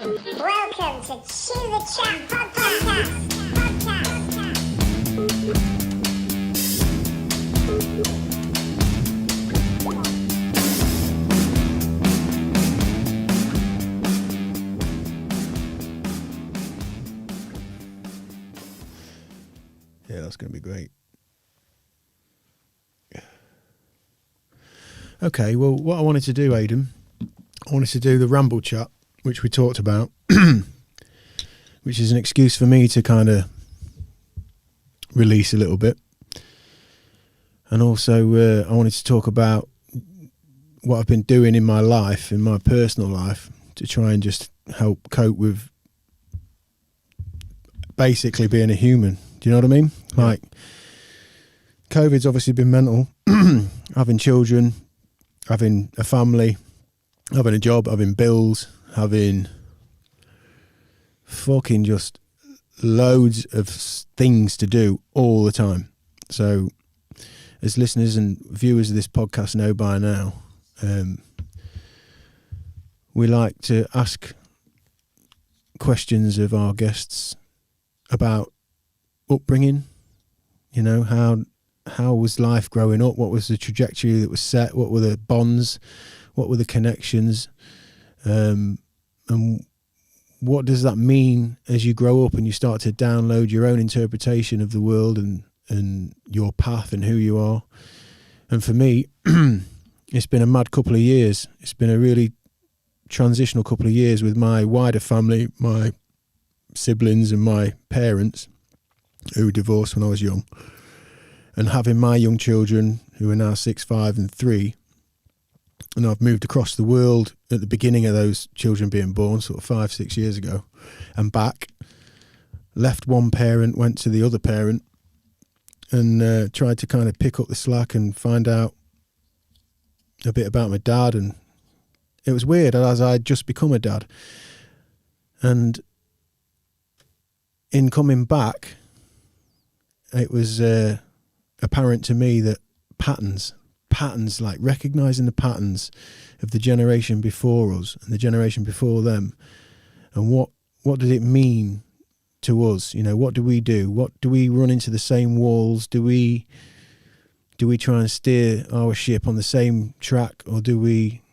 Welcome to Chew the Chat Podcast. Yeah, that's going to be great. Okay, well, what I wanted to do, Aidan, I wanted to do the Ramble Chat, which we talked about, which is an excuse for me to kind of release a little bit. And also, I wanted to talk about what I've been doing in my life, in my personal life, to try and just help cope with basically being a human. Do you know what I mean? Yeah. Like, COVID's obviously been mental. Having children, having a family, having a job, having bills, having fucking just loads of things to do all the time. So, as listeners and viewers of this podcast know by now, we like to ask questions of our guests about upbringing. You know, how was life growing up? What was the trajectory that was set? What were the bonds? What were the connections? And what does that mean as you grow up and you start to download your own interpretation of the world and your path and who you are? And for me, it's been a mad couple of years. It's been a really transitional couple of years with my wider family, my siblings and my parents who divorced when I was young, and having my young children who are now 6, 5 and 3. And I've moved across the world at the beginning of those children being born, sort of 5, 6 years ago, and back. Left one parent, went to the other parent, and tried to kind of pick up the slack and find out a bit about my dad. And it was weird, as I'd just become a dad. And in coming back, it was apparent to me that patterns, like recognising the patterns of the generation before us and the generation before them, and what did it mean to us? You know, what do we do? What do we run into the same walls? Do we try and steer our ship on the same track, or do we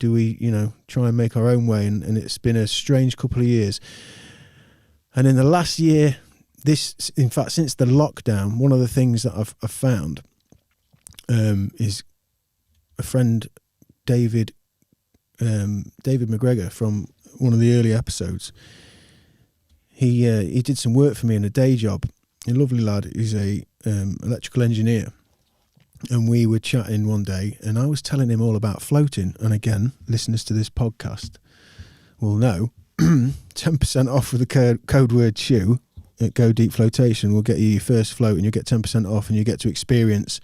you know, try and make our own way? And it's been a strange couple of years. And in the last year, in fact, since the lockdown, one of the things that I've found is a friend, David McGregor, from one of the early episodes. He did some work for me in a day job. A lovely lad. He's a electrical engineer, and we were chatting one day, and I was telling him all about floating. And again, listeners to this podcast will know 10% off with the code word SHOE at Go Deep Flotation will get you your first float, and you get 10% off, and you get to experience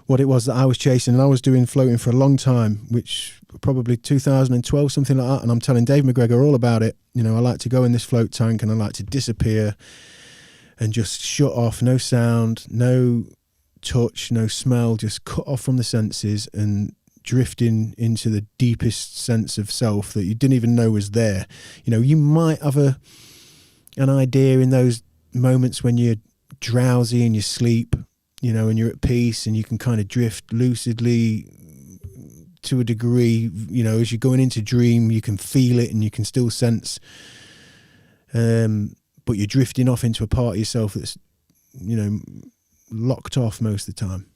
what it was that I was chasing. And I was doing floating for a long time, which probably 2012, something like that. And I'm telling Dave McGregor all about it. You know, I like to go in this float tank and I like to disappear and just shut off, no sound, no touch, no smell, just cut off from the senses and drifting into the deepest sense of self that you didn't even know was there. You know, you might have an idea in those moments when you're drowsy and you sleep, you know, and you're at peace and you can kind of drift lucidly to a degree. You know, as you're going into dream, you can feel it and you can still sense, but you're drifting off into a part of yourself that's, you know, locked off most of the time.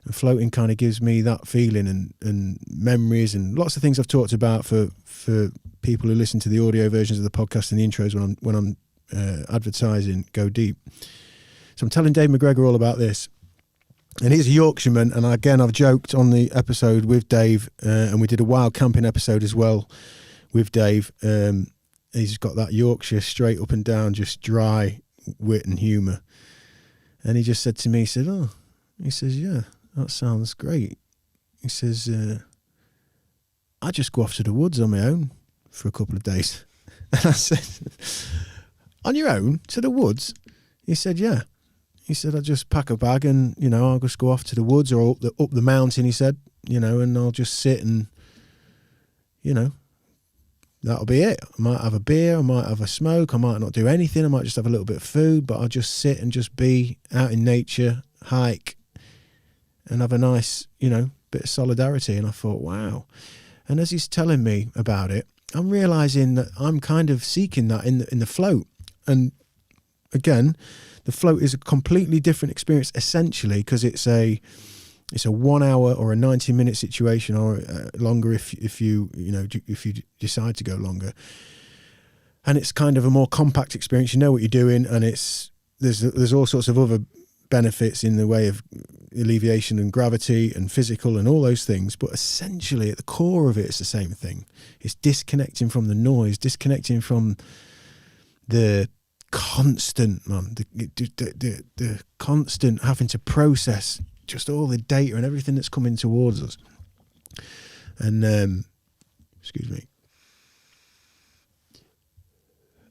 And floating kind of gives me that feeling and memories and lots of things I've talked about for people who listen to the audio versions of the podcast and the intros when I'm advertising Go Deep. So I'm telling Dave McGregor all about this, and he's a Yorkshireman, and again I've joked on the episode with Dave, and we did a wild camping episode as well with Dave. He's got that Yorkshire straight up and down, just dry wit and humour. And he just said to me, he says, yeah, that sounds great. He says, I just go off to the woods on my own for a couple of days. And I said, on your own to the woods? He said, yeah. He said, I just pack a bag and, you know, I'll just go off to the woods or up the mountain, he said, you know, and I'll just sit and, you know, that'll be it. I might have a beer, I might have a smoke, I might not do anything, I might just have a little bit of food, but I'll just sit and just be out in nature, hike, and have a nice, bit of solidarity. And I thought, wow. And as he's telling me about it, I'm realising that I'm kind of seeking that in the float. And again, the float is a completely different experience, essentially, because it's a 1 hour or a 90-minute situation, or longer if you decide to go longer. And it's kind of a more compact experience. You know what you're doing, and there's all sorts of other benefits in the way of alleviation and gravity and physical and all those things. But essentially, at the core of it, it's the same thing. It's disconnecting from the noise, disconnecting from the constant, the constant having to process just all the data and everything that's coming towards us. And excuse me,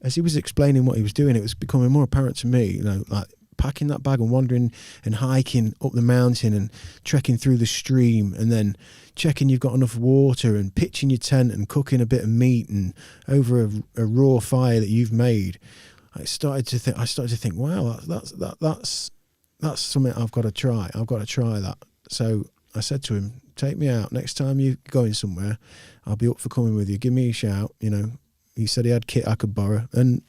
as he was explaining what he was doing, it was becoming more apparent to me, like packing that bag and wandering and hiking up the mountain and trekking through the stream, and then checking you've got enough water, and pitching your tent and cooking a bit of meat and over a raw fire that you've made. I started to think, wow, that's something I've got to try. I've got to try that. So I said to him, take me out. Next time you're going somewhere, I'll be up for coming with you. Give me a shout. He said he had kit I could borrow. And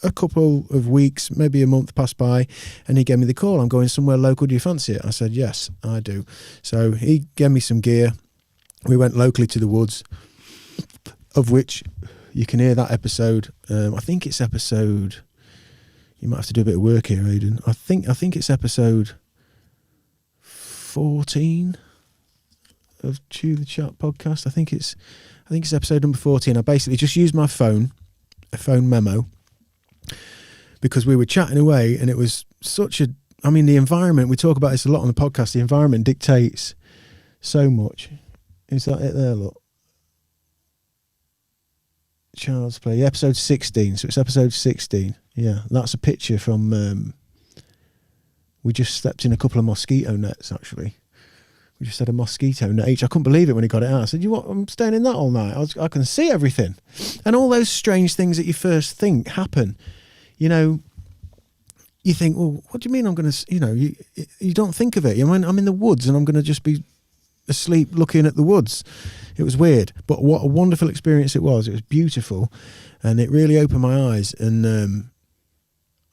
a couple of weeks, maybe a month passed by, and he gave me the call. I'm going somewhere local. Do you fancy it? I said, yes, I do. So he gave me some gear. We went locally to the woods, of which you can hear that episode. I think it's episode... You might have to do a bit of work here, Aidan. I think it's episode 14 of Chew the Chat podcast. I think it's episode number 14. I basically just used my phone, a phone memo, because we were chatting away, and it was the environment, we talk about this a lot on the podcast, the environment dictates so much. Is that it there, look? Child's Play, episode 16. So it's episode 16. Yeah, that's a picture from... we just stepped in a couple of mosquito nets, actually. We just had a mosquito net each. I couldn't believe it when he got it out. I said, I'm staying in that all night. I can see everything. And all those strange things that you first think happen. You think, well, what do you mean I'm going to... you don't think of it. I'm in the woods and I'm going to just be asleep looking at the woods. It was weird, but what a wonderful experience it was. It was beautiful, and it really opened my eyes. And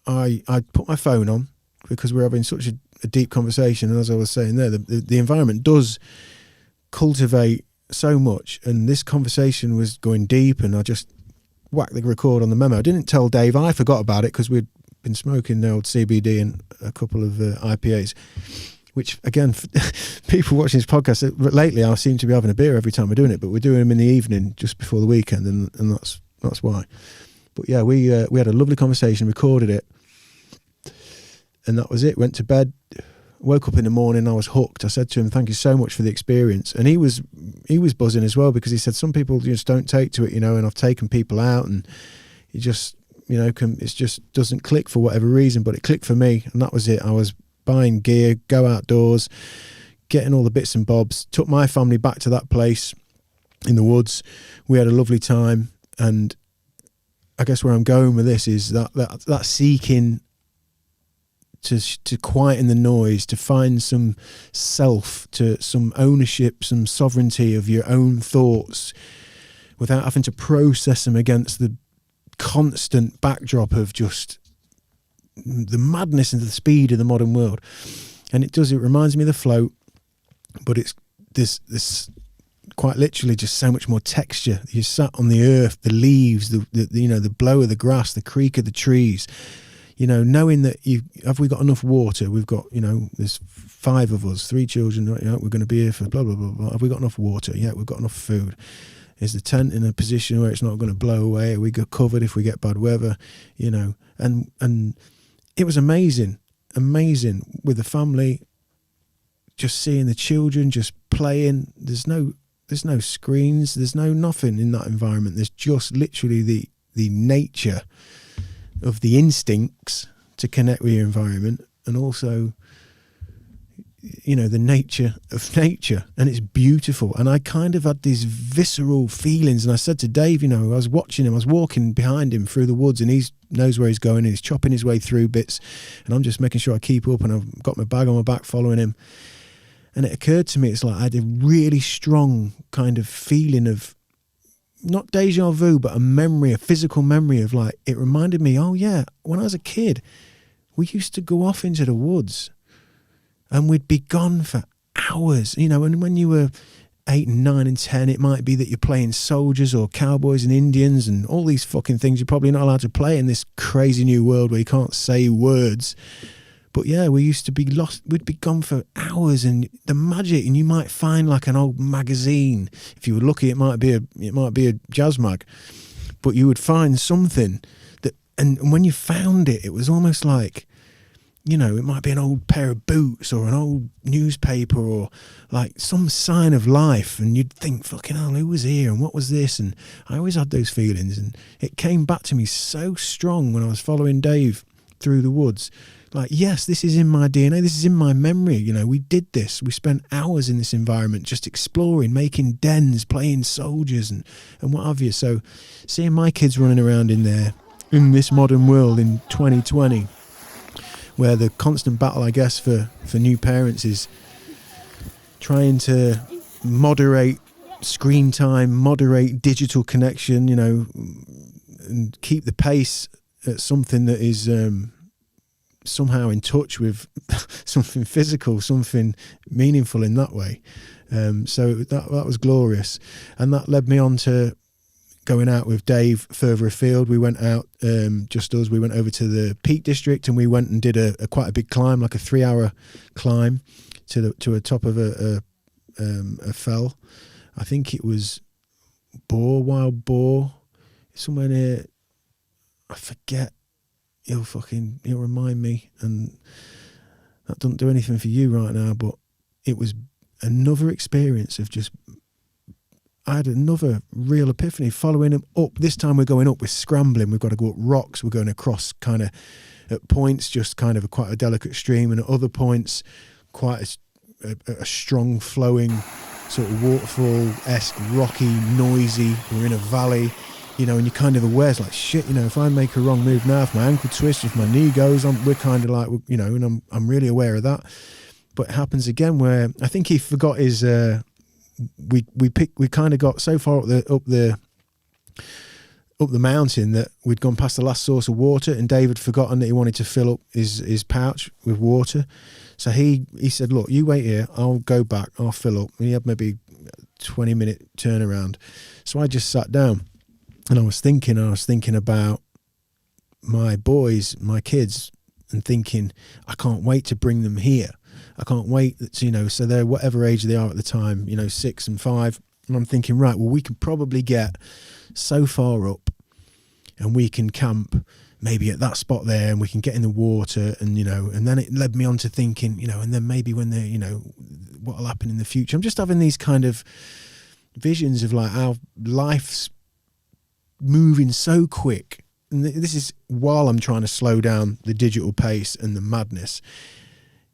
I put my phone on because we were having such a deep conversation, and as I was saying there, the environment does cultivate so much, and this conversation was going deep, and I just whacked the record on the memo. I didn't tell Dave. I forgot about it because we'd been smoking the old CBD and a couple of IPAs, which, again, people watching this podcast, lately I seem to be having a beer every time we're doing it, but we're doing them in the evening just before the weekend, and that's why. But yeah, we had a lovely conversation, recorded it, and that was it. Went to bed, woke up in the morning, I was hooked. I said to him, thank you so much for the experience. And he was buzzing as well, because he said some people just don't take to it, and I've taken people out, and it just, it just doesn't click for whatever reason, but it clicked for me, and that was it. I was buying gear, go outdoors, getting all the bits and bobs, took my family back to that place in the woods. We had a lovely time, and I guess where I'm going with this is that seeking to quieten the noise, to find some self, to some ownership, some sovereignty of your own thoughts without having to process them against the constant backdrop of just the madness and the speed of the modern world. And it reminds me of the float, but it's this quite literally just so much more texture. You sat on the earth, the leaves, the blow of the grass, the creak of the trees, knowing that have we got enough water? We've got, there's 5 of us, 3 children, we're going to be here for blah, blah, blah, blah. Have we got enough water? Yeah, we've got enough food. Is the tent in a position where it's not going to blow away? Are we covered if we get bad weather? And it was amazing with the family, just seeing the children just playing. There's no screens, there's no nothing in that environment. There's just literally the nature of the instincts to connect with your environment, and also the nature of nature, and it's beautiful. And I kind of had these visceral feelings, and I said to Dave, I was watching him, I was walking behind him through the woods, and he knows where he's going, and he's chopping his way through bits, and I'm just making sure I keep up, and I've got my bag on my back following him. And it occurred to me, it's like I had a really strong kind of feeling of, not deja vu, but a physical memory of, like, it reminded me, oh yeah, when I was a kid, we used to go off into the woods and we'd be gone for hours, and when you were 8 and 9 and 10, it might be that you're playing soldiers or cowboys and Indians and all these fucking things you're probably not allowed to play in this crazy new world where you can't say words. But yeah, we used to be lost. We'd be gone for hours, and the magic. And you might find like an old magazine. If you were lucky, it might be a jazz mag. But you would find something that, and when you found it, it was almost like, it might be an old pair of boots or an old newspaper or like some sign of life, and you'd think, fucking hell, who was here and what was this? And I always had those feelings, and it came back to me so strong when I was following Dave through the woods. Like, yes, this is in my DNA, this is in my memory. We did this. We spent hours in this environment just exploring, making dens, playing soldiers and what have you. So seeing my kids running around in this modern world in 2020, where the constant battle, I guess, for new parents is trying to moderate screen time, moderate digital connection, and keep the pace at something that is somehow in touch with something physical, something meaningful in that way. So that was glorious. And that led me on to going out with Dave further afield. We went out, just us, we went over to the Peak District, and we went and did a quite a big climb, like a 3-hour climb to a top of a fell. I think it was Wild Boar, somewhere near, I forget. He'll remind me, and that doesn't do anything for you right now, but it was another experience of just, I had another real epiphany following him up. This time we're going up, we're scrambling, we've got to go up rocks, we're going across kind of, at points, just kind of quite a delicate stream, and at other points, quite a strong flowing sort of waterfall-esque, rocky, noisy, we're in a valley. And you're kind of aware, it's like, shit, if I make a wrong move now, if my ankle twists, if my knee goes, we're kind of like, and I'm really aware of that. But it happens again where I think he forgot his, we kind of got so far up the mountain that we'd gone past the last source of water, and David forgotten that he wanted to fill up his pouch with water. So he said, look, you wait here, I'll go back, I'll fill up. And he had maybe a 20-minute turnaround. So I just sat down. And I was thinking about my boys, my kids, and thinking, I can't wait to bring them here. I can't wait to, so they're whatever age they are at the time, 6 and 5. And I'm thinking, right, well, we can probably get so far up and we can camp maybe at that spot there, and we can get in the water, and, and then it led me on to thinking, and then maybe when they're, what'll happen in the future. I'm just having these kind of visions of like how life's moving so quick, and this is while I'm trying to slow down the digital pace and the madness.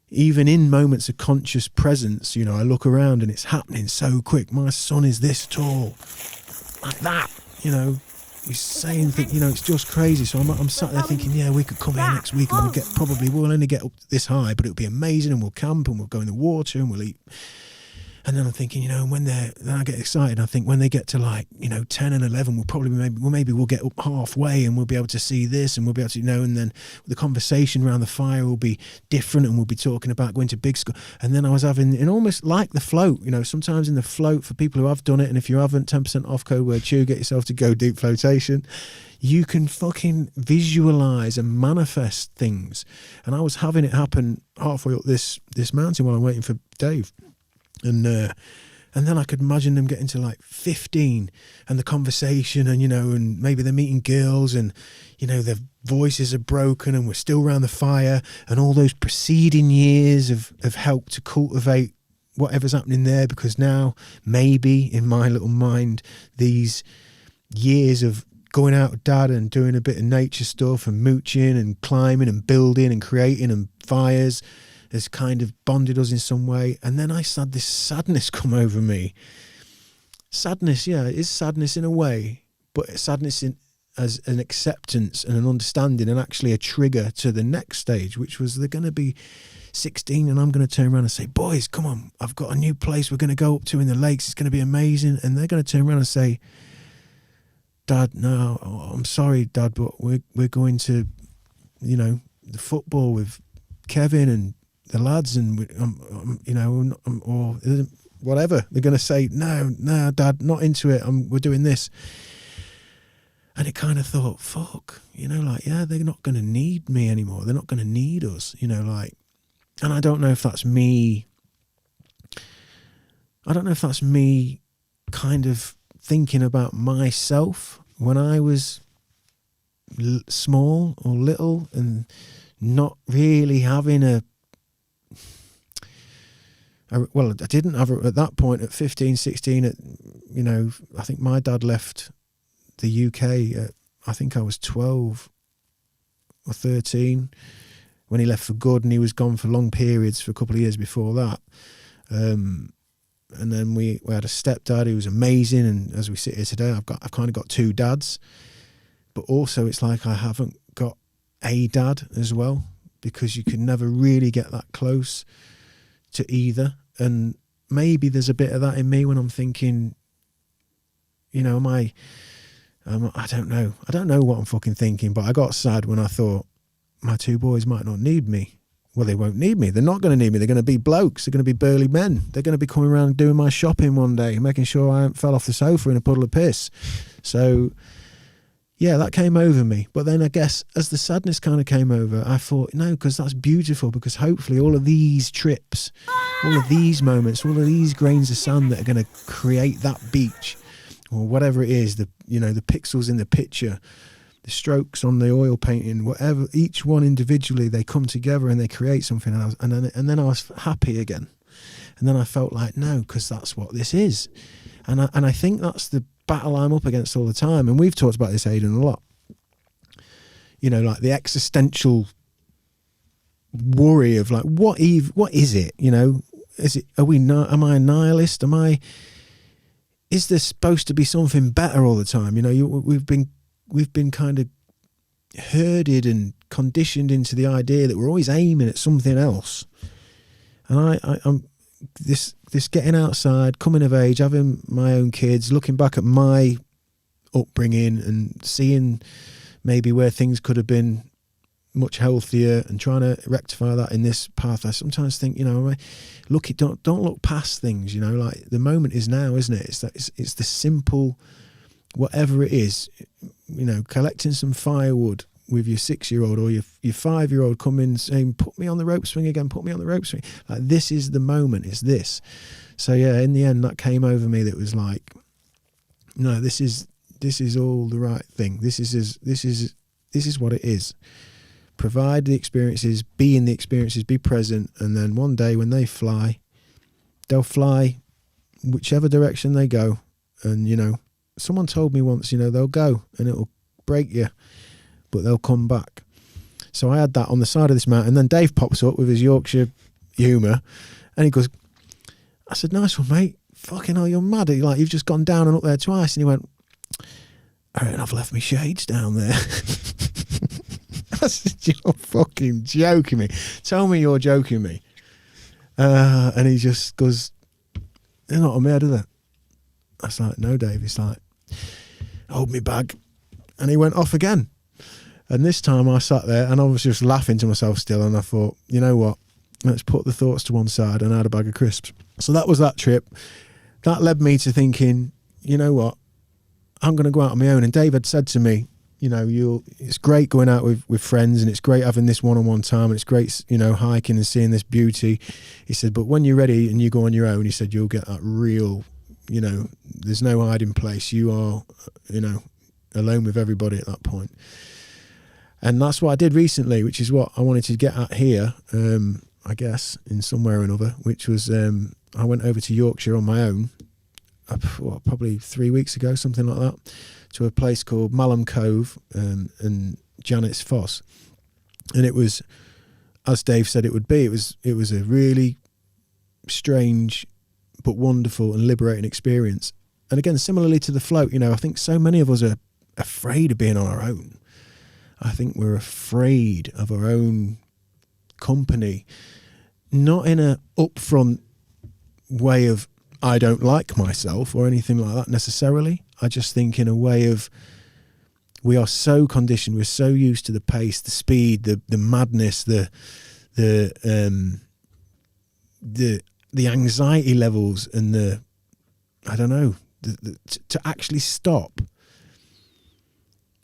Even in moments of conscious presence, I look around and it's happening so quick. My son is this tall, like that, he's saying things, it's just crazy. So I'm sat there thinking, yeah, we could come here next week and we'll only get up this high, but it'll be amazing, and we'll camp and we'll go in the water and we'll eat. And then I'm thinking, then I get excited. I think when they get to 10 and 11, we'll get up halfway and we'll be able to see this, and we'll be able to, and then the conversation around the fire will be different, and we'll be talking about going to big school. And then I was having, and almost like the float, sometimes in the float, for people who have done it, and if you haven't, 10% off code word chew, get yourself to go deep flotation. You can fucking visualize and manifest things. And I was having it happen halfway up this mountain while I'm waiting for Dave. And then I could imagine them getting to 15, and the conversation, and and maybe they're meeting girls, and their voices are broken, and we're still around the fire, and all those preceding years have helped to cultivate whatever's happening there, because now maybe in my little mind, these years of going out with Dad and doing a bit of nature stuff and mooching and climbing and building and creating and fires has kind of bonded us in some way. And then I had this sadness come over me. Sadness, yeah, it is sadness in a way, but sadness as an acceptance and an understanding, and actually a trigger to the next stage, which was they're going to be 16 and I'm going to turn around and say, boys, come on, I've got a new place we're going to go up to in the lakes. It's going to be amazing. And they're going to turn around and say, Dad, no, I'm sorry, Dad, but we're going to, you know, the football with Kevin and the lads, and you know, or whatever. They're going to say, no, Dad, not into it. We're doing this. And it kind of thought, fuck, you know, like, yeah, they're not going to need me anymore. They're not going to need us, you know, like, and I don't know if that's me. I don't know if that's me kind of thinking about myself when I was small or little and not really having well, I didn't have it at that point at 15, 16, you know, I think my dad left the UK I think I was 12 or 13 when he left for good, and he was gone for long periods for a couple of years before that. And then we had a stepdad who was amazing, and as we sit here today, I've kind of got two dads, but also it's like I haven't got a dad as well, because you can never really get that close to either. And maybe there's a bit of that in me when I'm thinking, you know, I don't know what I'm fucking thinking, but I got sad when I thought my two boys might not need me. Well, they won't need me. They're not going to need me. They're going to be blokes. They're going to be burly men. They're going to be coming around doing my shopping one day, making sure I haven't fell off the sofa in a puddle of piss. So, yeah, that came over me. But then I guess as the sadness kind of came over, I thought, no, because that's beautiful, because hopefully all of these trips, all of these moments, all of these grains of sand that are going to create that beach, or whatever it is, the pixels in the picture, the strokes on the oil painting, whatever, each one individually, they come together and they create something. And then I was happy again. And then I felt like, no, because that's what this is. And I think that's the battle I'm up against all the time. And we've talked about this, Aidan, a lot. You know, like the existential worry of like, what is it? You know, am I a nihilist? Is there supposed to be something better all the time? You know, we've been kind of herded and conditioned into the idea that we're always aiming at something else. And I'm this getting outside, coming of age, having my own kids, looking back at my upbringing and seeing maybe where things could have been much healthier, and trying to rectify that in this path. I sometimes think, you know, don't look past things, you know, like the moment is now, isn't it? It's the simple, whatever it is, you know, collecting some firewood with your 6-year-old or your 5-year-old coming saying, put me on the rope swing again, put me on the rope swing. Like, this is the moment, it's this. So yeah, in the end that came over me, that was like, no, this is all the right thing. This is what it is. Provide the experiences, be in the experiences, be present, and then one day when they fly, they'll fly whichever direction they go. And, you know, someone told me once, you know, they'll go and it'll break you, but they'll come back. So I had that on the side of this mountain. And then Dave pops up with his Yorkshire humour, and he goes, I said, nice one, mate. Fucking hell, you're mad. Like, you've just gone down and up there twice. And he went, I reckon I've left my shades down there. I said, you're fucking joking me. Tell me you're joking me. And he just goes, they're not on me, are they? I was like, no, Dave. He's like, hold me bag. And he went off again. And this time I sat there and I was just laughing to myself still. And I thought, you know what? Let's put the thoughts to one side, and I had a bag of crisps. So that was that trip. That led me to thinking, you know what? I'm going to go out on my own. And Dave had said to me, you know, it's great going out with friends, and it's great having this one-on-one time, and it's great, you know, hiking and seeing this beauty. He said, but when you're ready and you go on your own, he said, you'll get that real, you know, there's no hiding place. You are, you know, alone with everybody at that point. And that's what I did recently, which is what I wanted to get at here, I guess, in some way or another, which was I went over to Yorkshire on my own, probably 3 weeks ago, something like that, to a place called Malham Cove and Janet's Foss. And it was as Dave said it would be. It was a really strange but wonderful and liberating experience. And again, similarly to the float, I think so many of us are afraid of being on our own. I think we're afraid of our own company, not in a upfront way of I don't like myself or anything like that necessarily. I just think in a way of we are so conditioned, we're so used to the pace, the speed, the madness, the anxiety levels, and to actually stop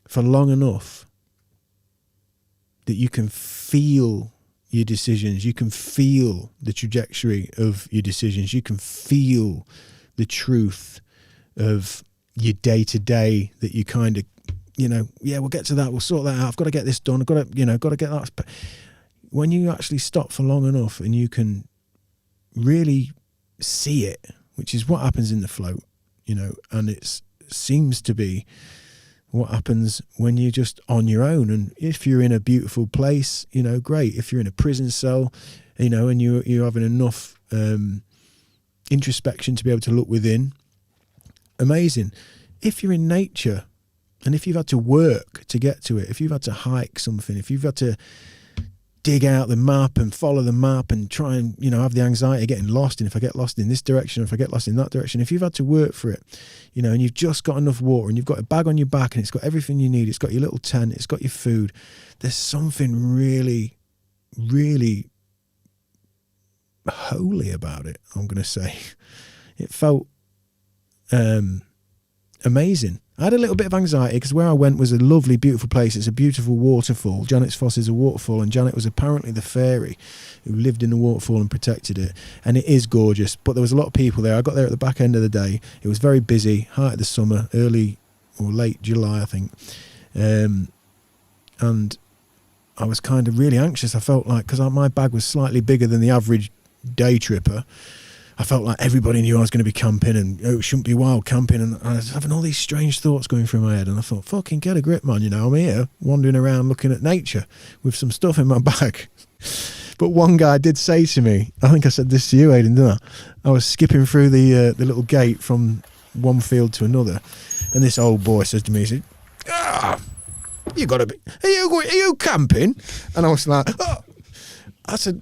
for long enough that you can feel your decisions, you can feel the trajectory of your decisions, you can feel the truth of your day-to-day, that you kind of, we'll get to that, we'll sort that out, I've got to get this done, I've got to get that. But when you actually stop for long enough and you can really see it, which is what happens in the float, and it seems to be what happens when you're just on your own. And if you're in a beautiful place, great. If you're in a prison cell, and you're having enough introspection to be able to look within, amazing. If you're in nature, and if you've had to work to get to it, if you've had to hike something, if you've had to dig out the map and follow the map and try and, have the anxiety of getting lost, and if I get lost in this direction, if I get lost in that direction, if you've had to work for it, and you've just got enough water and you've got a bag on your back and it's got everything you need, it's got your little tent, it's got your food, there's something really, really holy about it, I'm going to say. It felt amazing. I had a little bit of anxiety because where I went was a lovely, beautiful place. It's a beautiful waterfall. Janet's Foss is a waterfall, and Janet was apparently the fairy who lived in the waterfall and protected it. And it is gorgeous, but there was a lot of people there. I got there at the back end of the day. It was very busy, height of the summer, early or late July, I think. And I was kind of really anxious. I felt like, because my bag was slightly bigger than the average day tripper, I felt like everybody knew I was going to be camping, and it shouldn't be wild camping, and I was having all these strange thoughts going through my head, and I thought, fucking get a grip, man, I'm here wandering around looking at nature with some stuff in my bag. But one guy did say to me, I think I said this to you, Aidan, didn't I was skipping through the little gate from one field to another, and this old boy says to me, he said, you got to be, are you camping? And I was like, I said,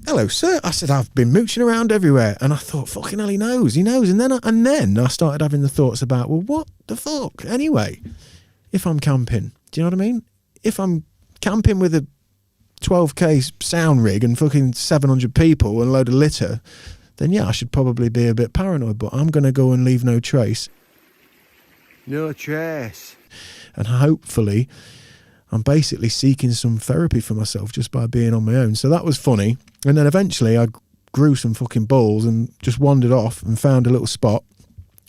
hello, sir. I said, I've been mooching around everywhere. And I thought, fucking hell, he knows. And then I started having the thoughts about, well, what the fuck? Anyway, if I'm camping, do you know what I mean? If I'm camping with a 12k sound rig and fucking 700 people and a load of litter, then yeah, I should probably be a bit paranoid, but I'm going to go and leave no trace. No trace. And hopefully I'm basically seeking some therapy for myself just by being on my own. So that was funny. And then eventually I grew some fucking balls and just wandered off and found a little spot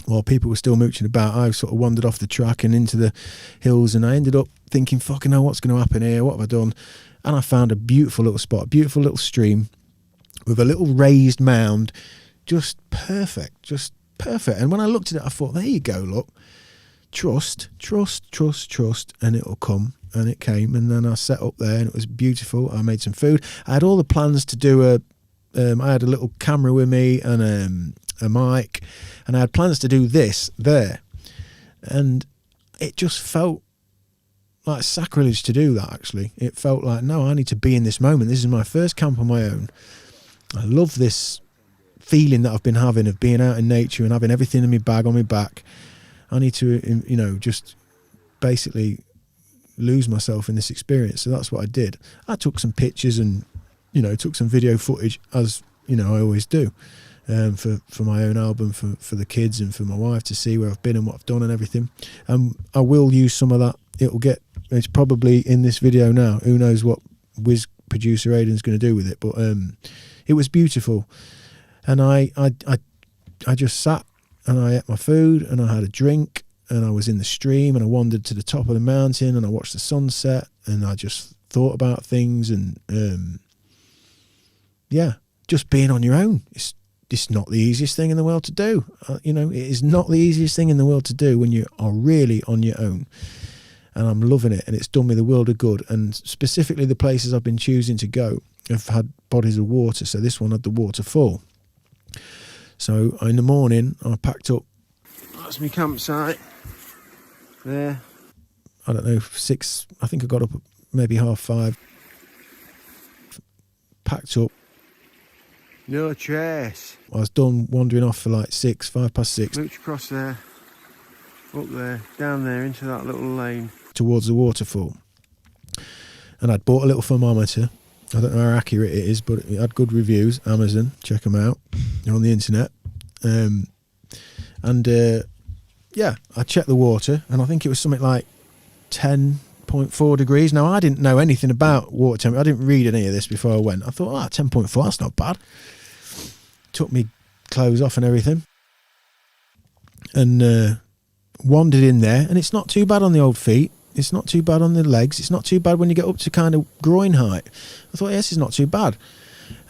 while people were still mooching about. I sort of wandered off the track and into the hills, and I ended up thinking, fucking hell, what's going to happen here? What have I done? And I found a beautiful little spot, a beautiful little stream with a little raised mound. Just perfect. And when I looked at it, I thought, there you go, look. Trust, and it'll come. And it came, and then I set up there, and it was beautiful. I made some food. I had all the plans to do I had a little camera with me and a mic, and I had plans to do this there. And it just felt like sacrilege to do that, actually. It felt like, no, I need to be in this moment. This is my first camp on my own. I love this feeling that I've been having of being out in nature and having everything in my bag on my back. I need to, just basically lose myself in this experience. So that's what I did. I took some pictures and took some video footage, as I always do, for my own album, for the kids and for my wife to see where I've been and what I've done and everything. I will use some of that. It's probably in this video now. Who knows what whiz producer Aidan's going to do with it, but it was beautiful. And I just sat and I ate my food and I had a drink, and I was in the stream, and I wandered to the top of the mountain, and I watched the sunset, and I just thought about things, and just being on your own. It's not the easiest thing in the world to do. It is not the easiest thing in the world to do when you are really on your own. and I'm loving it, and it's done me the world of good. And specifically the places I've been choosing to go have had bodies of water, so this one had the waterfall. So in the morning I packed up. That's my campsite there. I don't know, 6, I think I got up maybe 5:30. Packed up. No trace. I was done wandering off for like 6:05. Mooch across there, up there, down there into that little lane towards the waterfall. And I'd bought a little thermometer. I don't know how accurate it is, but it had good reviews. Amazon, check them out. They're on the internet. Yeah, I checked the water, and I think it was something like 10.4 degrees. Now, I didn't know anything about water temperature. I didn't read any of this before I went. I thought, 10.4, that's not bad. Took me clothes off and everything, and wandered in there, and it's not too bad on the old feet. It's not too bad on the legs. It's not too bad when you get up to kind of groin height. I thought, yes, it's not too bad.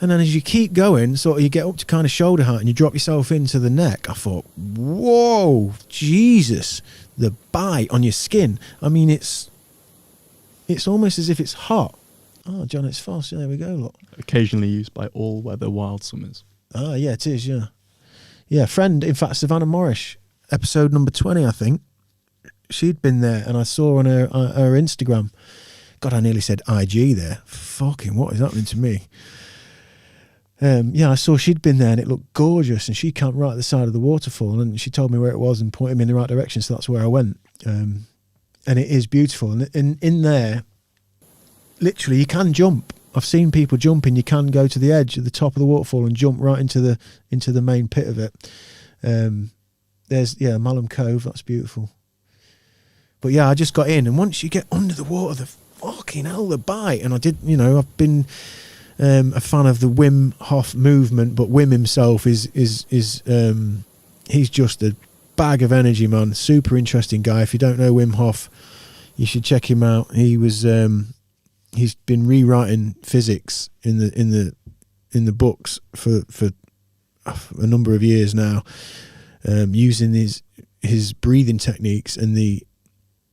And then as you keep going, sort of you get up to kind of shoulder height and you drop yourself into the neck. I thought, whoa, Jesus, the bite on your skin. I mean, it's almost as if it's hot. Oh, John, it's fast. There we go, look. Occasionally used by all-weather wild swimmers. Ah, yeah, it is, yeah. Yeah, friend, in fact, Savannah Morris, episode number 20, I think. She'd been there, and I saw on her Instagram. God, I nearly said IG there. Fucking, what is happening to me? Yeah, I saw she'd been there, and it looked gorgeous, and she camped right at the side of the waterfall, and she told me where it was and pointed me in the right direction, so that's where I went. And it is beautiful. And in there, literally, you can jump. I've seen people jumping. You can go to the edge at the top of the waterfall and jump right into the main pit of it. There's, Malham Cove. That's beautiful. But yeah, I just got in, and once you get under the water, the fucking hell, the bite. And I did, I've been a fan of the Wim Hof movement, but Wim himself is he's just a bag of energy, man. Super interesting guy. If you don't know Wim Hof, you should check him out. He was he's been rewriting physics in the books for a number of years now, using his breathing techniques and the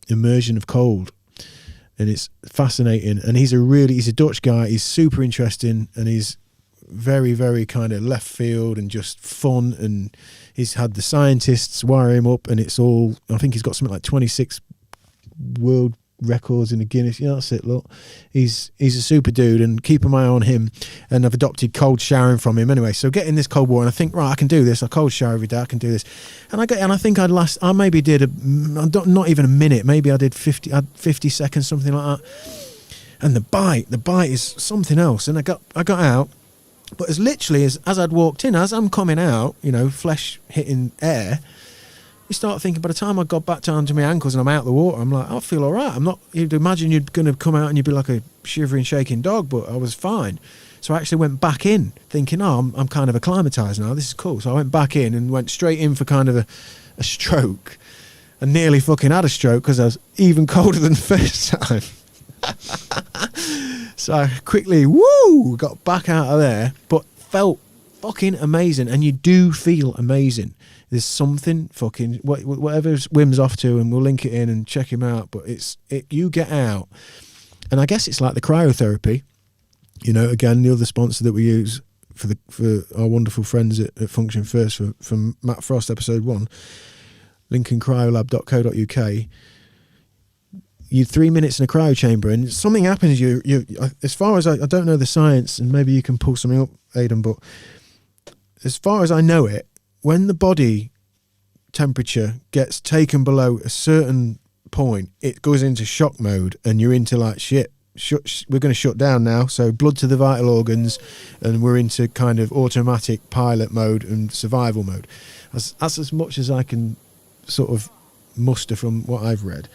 immersion of cold, and it's fascinating. And he's a Dutch guy. He's super interesting, and he's very, very kind of left field and just fun. And he's had the scientists wire him up, and it's all, I think he's got something like 26 world records in the Guinness. Yeah, that's it. Look, he's a super dude, and keep an eye on him. And I've adopted cold showering from him anyway. So get in this cold water, and I think, right, I can do this. I cold shower every day. I can do this. And I think I maybe did not even a minute. Maybe I did 50 seconds, something like that. And the bite is something else. And I got out, but as literally as I'd walked in, as I'm coming out, flesh hitting air, you start thinking, by the time I got back down to my ankles and I'm out of the water, I'm like, I feel all right. I'm not, you'd imagine you're going to come out and you'd be like a shivering, shaking dog, but I was fine. So I actually went back in thinking, I'm kind of acclimatised now. This is cool. So I went back in and went straight in for kind of a stroke, and nearly fucking had a stroke because I was even colder than the first time. So I quickly, got back out of there, but felt fucking amazing. And you do feel amazing. There's something fucking, whatever Wim's off to, and we'll link it in and check him out. But you get out, and I guess it's like the cryotherapy. Again, the other sponsor that we use for our wonderful friends at Function First from Matt Frost, episode 1, lincolncryolab.co.uk. You're 3 minutes in a cryo chamber, and something happens. You as far as I don't know the science, and maybe you can pull something up, Aidan, but as far as I know it, when the body temperature gets taken below a certain point, it goes into shock mode, and you're into like, shit, we're going to shut down now. So blood to the vital organs, and we're into kind of automatic pilot mode and survival mode. That's as much as I can sort of muster from what I've read.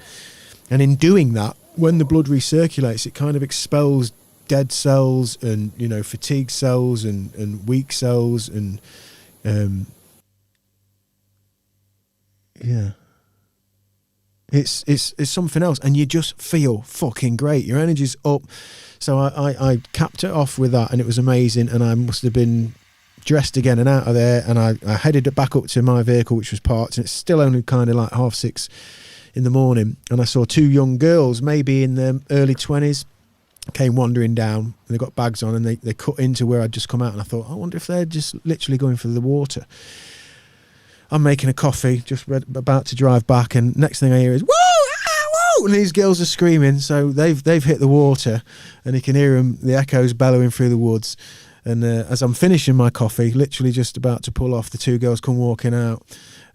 And in doing that, when the blood recirculates, it kind of expels dead cells and, fatigue cells and weak cells and, yeah. It's something else, and you just feel fucking great. Your energy's up. So I capped it off with that, and it was amazing. And I must have been dressed again and out of there, and I headed back up to my vehicle, which was parked, and it's still only kind of like 6:30 in the morning, and I saw two young girls, maybe in their early 20s, came wandering down, and they got bags on, and they cut into where I'd just come out, and I thought, I wonder if they're just literally going for the water. I'm making a coffee, just about to drive back, and next thing I hear is, woo, ah, woo, and these girls are screaming, so they've hit the water, and you can hear them, the echoes bellowing through the woods. And as I'm finishing my coffee, literally just about to pull off, the two girls come walking out,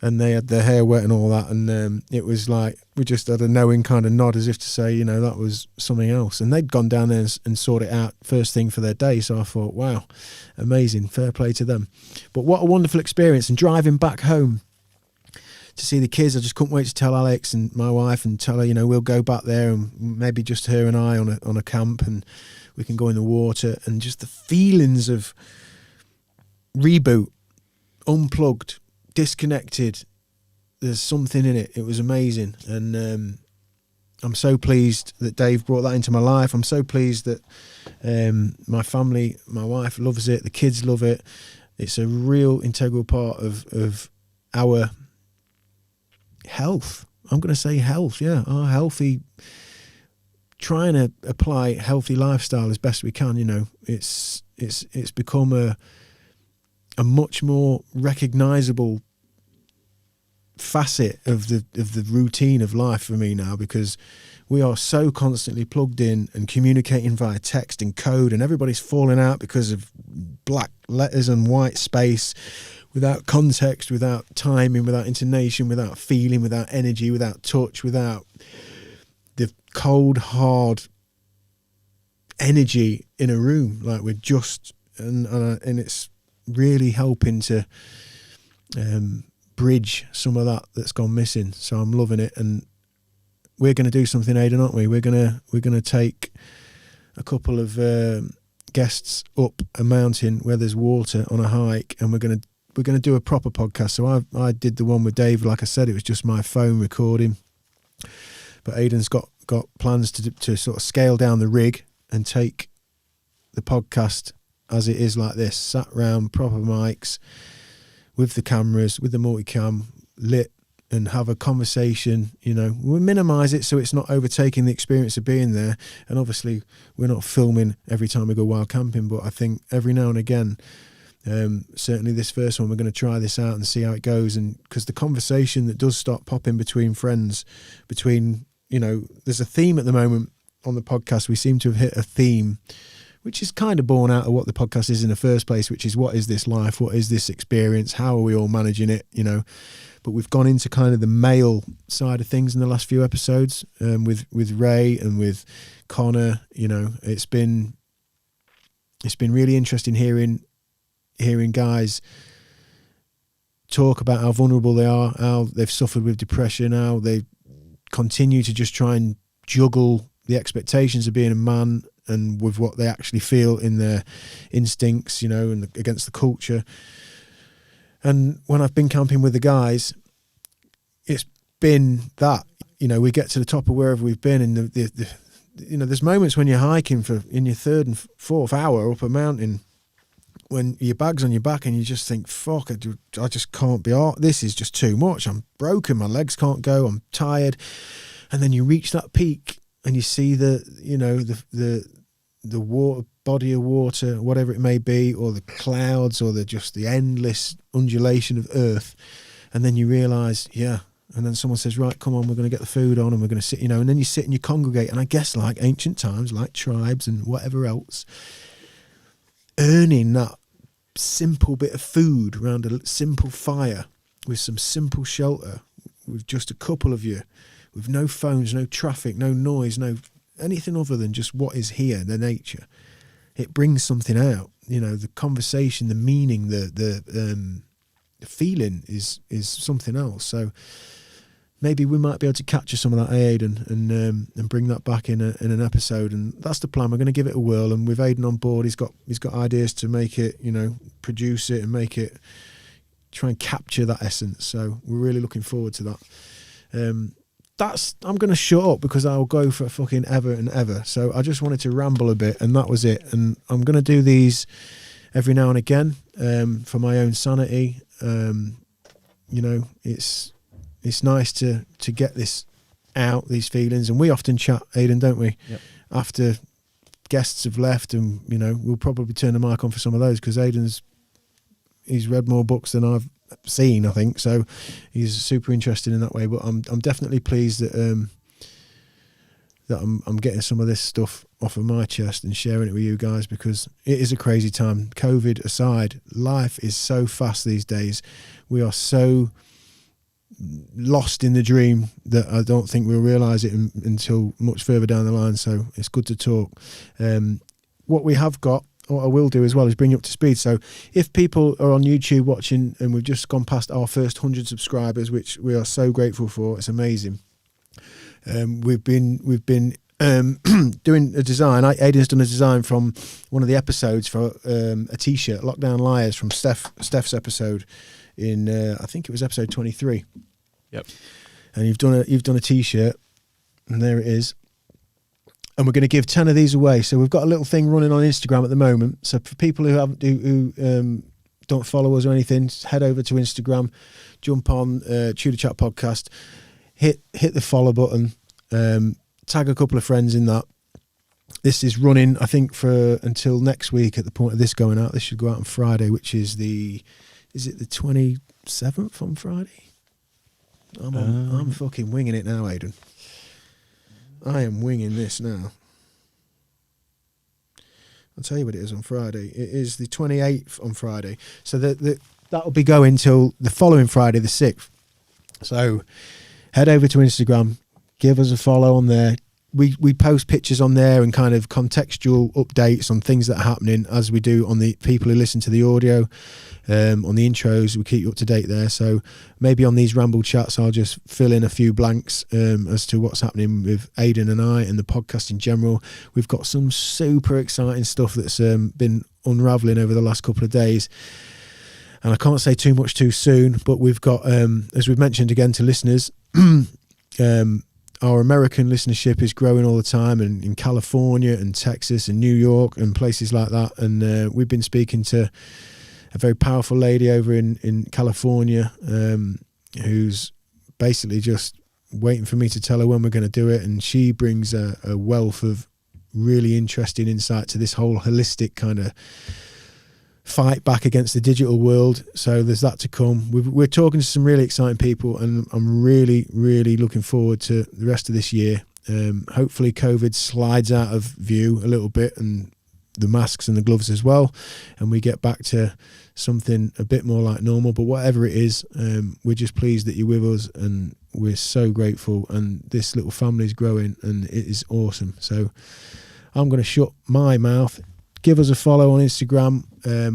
and they had their hair wet and all that, and it was like we just had a knowing kind of nod, as if to say, you know, that was something else. And they'd gone down there and sorted it out first thing for their day, so I thought, wow, amazing, fair play to them. But what a wonderful experience. And driving back home to see the kids, I just couldn't wait to tell Alex and my wife, and tell her, you know, we'll go back there, and maybe just her and I on a camp, and we can go in the water, and just the feelings of reboot, unplugged, disconnected. There's something in it. It was amazing. And I'm so pleased that Dave brought that into my life. I'm so pleased that my family, my wife loves it. The kids love it. It's a real integral part of our health. I'm going to say health. Yeah. Our healthy, trying to apply healthy lifestyle as best we can. You know, it's become a much more recognizable facet of the routine of life for me now, because we are so constantly plugged in and communicating via text and code, and everybody's falling out because of black letters and white space, without context, without timing, without intonation, without feeling, without energy, without touch, without the cold hard energy in a room. Like we're just and it's really helping to bridge some of that's gone missing. So I'm loving it, and we're going to do something, Aidan, aren't we? We're going to take a couple of guests up a mountain where there's water on a hike, and we're going to do a proper podcast. So I did the one with Dave. Like I said, it was just my phone recording, but Aidan's got plans to sort of scale down the rig and take the podcast as it is, like this, sat round, proper mics, with the cameras, with the multicam lit, and have a conversation. You know, we'll minimise it so it's not overtaking the experience of being there. And obviously we're not filming every time we go wild camping, but I think every now and again, certainly this first one, we're going to try this out and see how it goes. And because the conversation that does start popping between friends, you know, there's a theme at the moment on the podcast. We seem to have hit a theme which is kind of born out of what the podcast is in the first place, which is, what is this life? What is this experience? How are we all managing it? You know, but we've gone into kind of the male side of things in the last few episodes, with Ray and with Connor. You know, it's been really interesting hearing guys talk about how vulnerable they are, how they've suffered with depression, how they continue to just try and juggle the expectations of being a man and with what they actually feel in their instincts, you know, and against the culture. And when I've been camping with the guys, it's been that, you know, we get to the top of wherever we've been, and the you know, there's moments when you're hiking in your third and fourth hour up a mountain, when your bag's on your back and you just think, fuck, I just can't be out. This is just too much. I'm broken. My legs can't go. I'm tired. And then you reach that peak and you see the water, body of water, whatever it may be, or the clouds, or just the endless undulation of earth. And then you realise, yeah. And then someone says, right, come on, we're going to get the food on, and we're going to sit, you know, and then you sit and you congregate. And I guess like ancient times, like tribes and whatever else, earning that simple bit of food around a simple fire with some simple shelter, with just a couple of you, with no phones, no traffic, no noise, no anything other than just what is here, the nature. It brings something out, you know, the conversation, the meaning, the feeling is something else. So maybe we might be able to capture some of that, Aidan, and bring that back in an episode. And that's the plan. We're going to give it a whirl. And with Aidan on board, he's got ideas to make it, you know, produce it and make it, try and capture that essence. So we're really looking forward to that. I'm going to shut up because I'll go for fucking ever and ever. So I just wanted to ramble a bit, and that was it. And I'm going to do these every now and again for my own sanity. You know, it's nice to get this out these feelings. And we often chat, Aidan, don't we? Yep. After guests have left, and we'll probably turn the mic on for some of those because he's read more books than I've seen, I think, so he's super interested in that way. But I'm definitely pleased that I'm getting some of this stuff off of my chest and sharing it with you guys, because it is a crazy time. COVID aside, life is so fast these days. We are so lost in the dream that I don't think we'll realise it until much further down the line. So it's good to talk. What I will do as well is bring you up to speed. So if people are on YouTube watching and we've just gone past our first 100 subscribers, which we are so grateful for, it's amazing. We've been doing a design. Aidan's done a design from one of the episodes for a t-shirt, Lockdown Liars, from Steph's episode in I think it was episode 23. Yep. And you've done a t-shirt, and there it is. And we're going to give 10 of these away. So we've got a little thing running on Instagram at the moment. So for people who don't follow us or anything, head over to Instagram, jump on Tudor Chat Podcast, hit the follow button, tag a couple of friends in that. This is running, I think, for until next week at the point of this going out. This should go out on Friday, which is the 27th on Friday? I'm fucking winging it now, Aidan. I am winging this now. I'll tell you what it is on Friday. It is the 28th on Friday. So that'll be going till the following Friday, the 6th. So head over to Instagram, give us a follow on there. We post pictures on there and kind of contextual updates on things that are happening, as we do on the people who listen to the audio. On the intros, we keep you up to date there. So maybe on these Ramble Chats, I'll just fill in a few blanks as to what's happening with Aidan and I and the podcast in general. We've got some super exciting stuff that's been unraveling over the last couple of days. And I can't say too much too soon, but we've got, as we've mentioned again to listeners, our American listenership is growing all the time, and in California and Texas and New York and places like that. And we've been speaking to a very powerful lady over in California who's basically just waiting for me to tell her when we're going to do it. And she brings a wealth of really interesting insight to this whole holistic kind of fight back against the digital world. So there's that to come. We're talking to some really exciting people, and I'm really, really looking forward to the rest of this year. Hopefully COVID slides out of view a little bit, and the masks and the gloves as well, and we get back to something a bit more like normal. But whatever it is, we're just pleased that you're with us, and we're so grateful, and this little family is growing, and it is awesome. So I'm going to shut my mouth. Give us a follow on Instagram.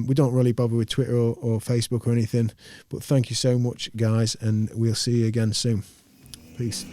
We don't really bother with Twitter or Facebook or anything, but thank you so much, guys, and we'll see you again soon. Peace.